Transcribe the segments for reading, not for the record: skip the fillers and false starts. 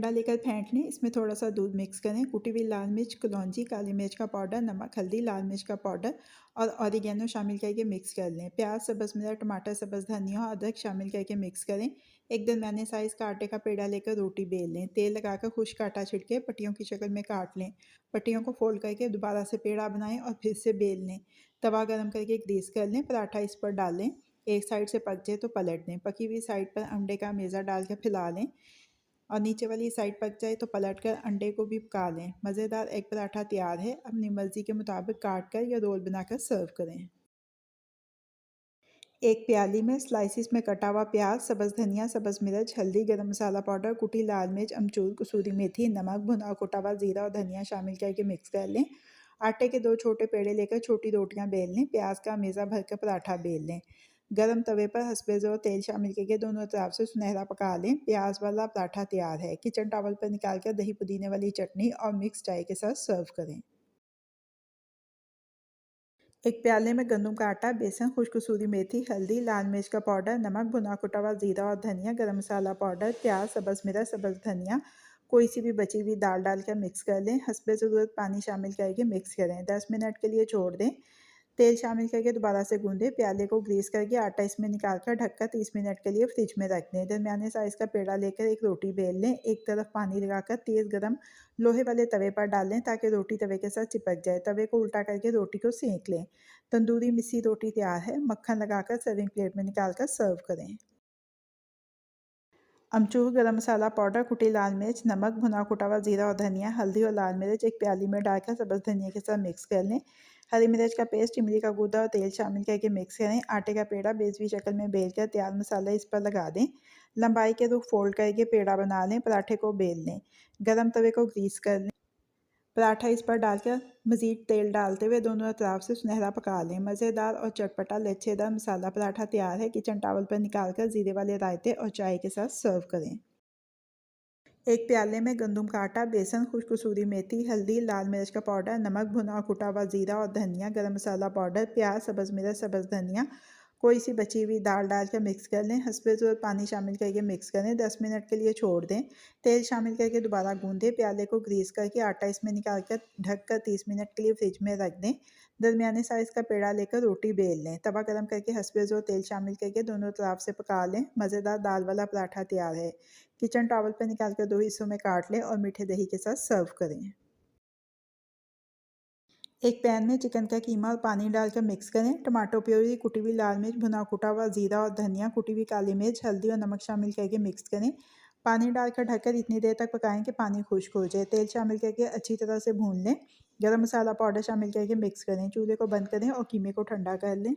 अंडा लेकर फेंट लें, इसमें थोड़ा सा दूध मिक्स करें, कुटी हुई लाल मिर्च, कलौंजी, काली मिर्च का पाउडर, नमक, हल्दी, लाल मिर्च का पाउडर और ऑरिगेनो शामिल करके मिक्स कर लें। प्याज, सब्ज़ मिर्च, टमाटर, सब्ज़ धनिया और अदरक शामिल करके मिक्स करें। एक दरमियाने साइज़ का आटे का पेड़ा लेकर रोटी बेल लें। तेल लगाकर खुश्क आटा छिड़के पट्टियों की शक्ल में काट लें। पट्टियों को फोल्ड करके दोबारा से पेड़ा बनाएं और फिर से बेल लें। तवा गर्म करके ग्रीस कर लें, पराठा इस पर डाल लें। एक साइड से पक जाए तो पलट दें। पकी हुई साइड पर अंडे का मेज़ा डालकर फैला लें और नीचे वाली साइड पक जाए तो पलटकर अंडे को भी पका लें। मज़ेदार एग पराठा तैयार है। अपनी मर्ज़ी के मुताबिक काट कर या रोल बनाकर सर्व करें। एक प्याली में स्लाइसिस में कटा हुआ प्याज, सब्ज़ धनिया, सब्ज़ मिर्च, हल्दी, गरम मसाला पाउडर, कुटी लाल मिर्च, अमचूर, कसूरी मेथी, नमक, भुना कुटा हुआ ज़ीरा और धनिया शामिल करके मिक्स कर लें। आटे के 2 छोटे पेड़े लेकर छोटी रोटियां बेल लें। प्याज का मेज़ा भरकर पराठा बेल लें। गरम तवे पर हस्बे ज़ोर तेल शामिल करके दोनों तरफ से सुनहरा पका लें। प्याज वाला पराठा तैयार है। किचन टॉवल पर निकालकर दही पुदीने वाली चटनी और मिक्स चाय के साथ सर्व करें। एक प्याले में गंदम का आटा, बेसन, खुश्क कसूरी मेथी, हल्दी, लाल मिर्च का पाउडर, नमक, भुना कुटा हुआ जीरा और धनिया, गरम मसाला पाउडर, प्याज, सब्ज़ मिर्च, सब्ज़ धनिया, कोई सी भी बची हुई दाल डालकर मिक्स कर लें। हस्बे ज़रूरत पानी शामिल करके मिक्स करें। 10 मिनट के लिए छोड़ दें। तेल शामिल करके दोबारा से गूंदें। प्याले को ग्रीस करके आटा इसमें निकालकर ढककर 30 मिनट के लिए फ्रिज में रख दें। दरमियाने साइज़ का पेड़ा लेकर एक रोटी बेल लें। एक तरफ पानी लगाकर तेज़ गरम लोहे वाले तवे पर डाल लें ताकि रोटी तवे के साथ चिपक जाए। तवे को उल्टा करके रोटी को सेंक लें। तंदूरी मिस्सी रोटी तैयार है। मक्खन लगाकर सर्विंग प्लेट में निकालकर सर्व करें। अमचूर, गरम मसाला पाउडर, कुटी लाल मिर्च, नमक, भुना कुटा हुआ जीरा और धनिया, हल्दी और लाल मिर्च एक प्याली में डालकर सब्ज़ धनिया के साथ मिक्स कर लें। हरी मिर्च का पेस्ट, इमली का गूदा और तेल शामिल करके मिक्स करें। आटे का पेड़ा बेसवी शक्ल में बेल कर तैयार मसाला इस पर लगा दें। लंबाई के रुख फोल्ड करके पेड़ा बना लें। पराठे को बेल लें। गरम तवे को ग्रीस कर लें। पराठा इस पर डालकर मज़ीद तेल डालते हुए दोनों तरफ से सुनहरा पका लें। मज़ेदार और चटपटा लच्छेदार मसाला पराठा तैयार है। किचन टॉवल पर निकालकर ज़ीरे वाले रायते और चाय के साथ सर्व करें। एक प्याले में गंदम का आटा, बेसन, खुश्क कसूरी मेथी, हल्दी, लाल मिर्च का पाउडर, नमक, भुना कुटा हुआ जीरा और धनिया, गरम मसाला पाउडर, प्याज, सब्ज़ मिर्च, सब्ज़ धनिया, कोई सी बची हुई दाल डालकर मिक्स कर लें। हस्बे ज़रूरत पानी शामिल करके मिक्स करें। 10 मिनट के लिए छोड़ दें। तेल शामिल करके दोबारा गूंदें। प्याले को ग्रीस करके आटा इसमें निकालकर ढककर 30 मिनट के लिए फ्रिज में रख दें। दरमियाने साइज़ का पेड़ा लेकर रोटी बेल लें। तवा गरम करके हस्बे ज़ोर तेल शामिल करके दोनों तरफ से पका लें। मज़ेदार दाल वाला पराठा तैयार है। किचन टॉवल पर निकालकर 2 हिस्सों में काट लें और मीठे दही के साथ सर्व करें। एक पैन में चिकन का कीमा और पानी डालकर मिक्स करें। टमाटो प्योरी, कुटी हुई लाल मिर्च, भुना कुटा हुआ जीरा और धनिया, कुटी हुई काली मिर्च, हल्दी और नमक शामिल करके मिक्स करें। पानी डालकर ढककर इतनी देर तक पकाएं कि पानी खुश्क हो जाए। तेल शामिल करके अच्छी तरह से भून लें। गरम मसाला पाउडर शामिल करके मिक्स करें। चूल्हे को बंद करें और कीमे को ठंडा कर लें।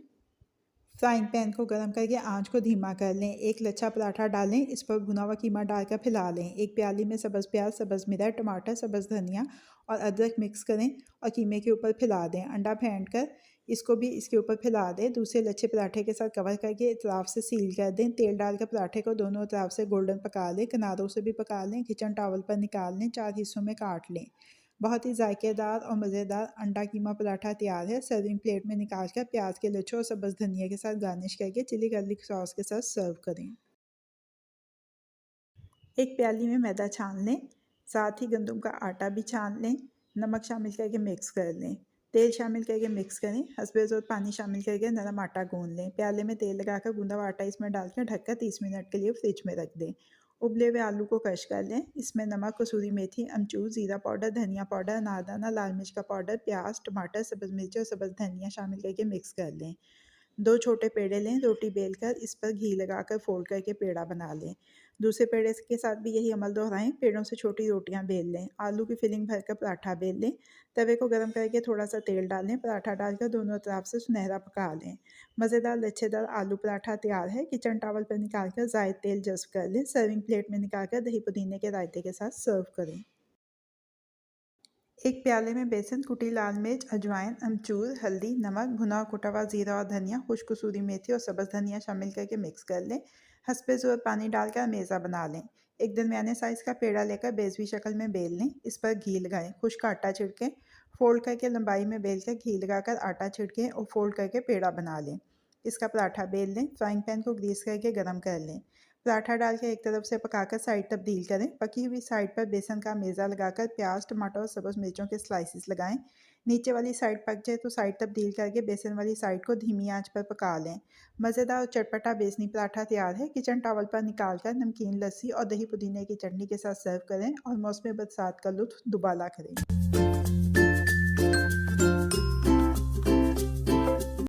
फ्राइंग पैन को गर्म करके आंच को धीमा कर लें। एक लच्छा पराठा डालें। इस पर भुना हुआ कीमा डालकर फैला लें। एक प्याली में सब्ज़ प्याज, सब्ज़ मिर्च, टमाटर, सब्ज़ धनिया और अदरक मिक्स करें और कीमे के ऊपर फैला दें। अंडा फेंट कर इसको भी इसके ऊपर फैला दें। दूसरे लच्छे पराठे के साथ कवर करके तरफ से सील कर दें। तेल डालकर पराठे को दोनों तरफ से गोल्डन पका लें। किनारों से भी पका लें। किचन टॉवल पर निकाल लें। 4 हिस्सों में काट लें। बहुत ही जायकेदार और मज़ेदार अंडा कीमा पराठा तैयार है। सर्विंग प्लेट में निकाल कर प्याज के लच्छों और सब्ज़ धनिया के साथ गार्निश करके चिली गार्लिक सॉस के साथ सर्व करें। एक प्याली में मैदा छान लें। साथ ही गंदम का आटा भी छान लें। नमक शामिल करके मिक्स कर लें। तेल शामिल करके मिक्स करें। हस्बे ज़रूरत पानी शामिल करके नरम आटा गूंद लें। प्याले में तेल लगाकर गूंदा हुआ आटा इसमें डालकर ढककर 30 मिनट के लिए फ्रिज में रख दें। उबले हुए आलू को क्रश कर लें। इसमें नमक, कसूरी मेथी, अमचूर, ज़ीरा पाउडर, धनिया पाउडर, अनारदाना, लाल मिर्च का पाउडर, प्याज, टमाटर, सब्ज़ मिर्च और सब्ज़ धनिया शामिल करके मिक्स कर लें। 2 छोटे पेड़े लें। रोटी बेलकर इस पर घी लगाकर फोल्ड करके पेड़ा बना लें। दूसरे पेड़े के साथ भी यही अमल दोहराएं। पेड़ों से छोटी रोटियां बेल लें। आलू की फिलिंग भरकर पराठा बेल लें। तवे को गर्म करके थोड़ा सा तेल डालें। पराठा डालकर दोनों तरफ से सुनहरा पका लें। मज़ेदार लच्छेदार आलू पराठा तैयार है। किचन टॉवल पर निकालकर ज़ायद तेल जज़्ब कर लें। सर्विंग प्लेट में निकालकर दही पुदीने के रायते के साथ सर्व करें। एक प्याले में बेसन, कुटी लाल मिर्च, अजवाइन, अमचूर, हल्दी, नमक, भुना कुटा हुआ जीरा और धनिया, खुश्क कसूरी मेथी और सब्ज़ धनिया शामिल करके मिक्स कर लें। हस्बे ज़रूरत पानी डालकर मेज़ा बना लें। एक दरमियाने साइज़ का पेड़ा लेकर बेसवी शक्ल में बेल लें। इस पर घी लगाएं। खुश्क आटा छिड़कें। फोल्ड करके लंबाई में बेल कर घी लगाकर आटा छिड़कें और फोल्ड करके पेड़ा बना लें। इसका पराठा बेल लें। फ्राइंग पैन को ग्रीस करके गर्म कर लें। पराठा डाल के एक तरफ से पकाकर साइड तब्दील करें। पकी हुई साइड पर बेसन का मेज़ा लगाकर प्याज, टमाटर और सब्ज़ मिर्चों के स्लाइसेस लगाएं। नीचे वाली साइड पक जाए तो साइड तब्दील करके बेसन वाली साइड को धीमी आंच पर पका लें। मज़ेदार और चटपटा बेसनी पराठा तैयार है। किचन टॉवल पर निकाल कर नमकीन लस्सी और दही पुदीने की चटनी के साथ सर्व करें और मौसमी बरसात का लुत्फ़ दुबाला करें।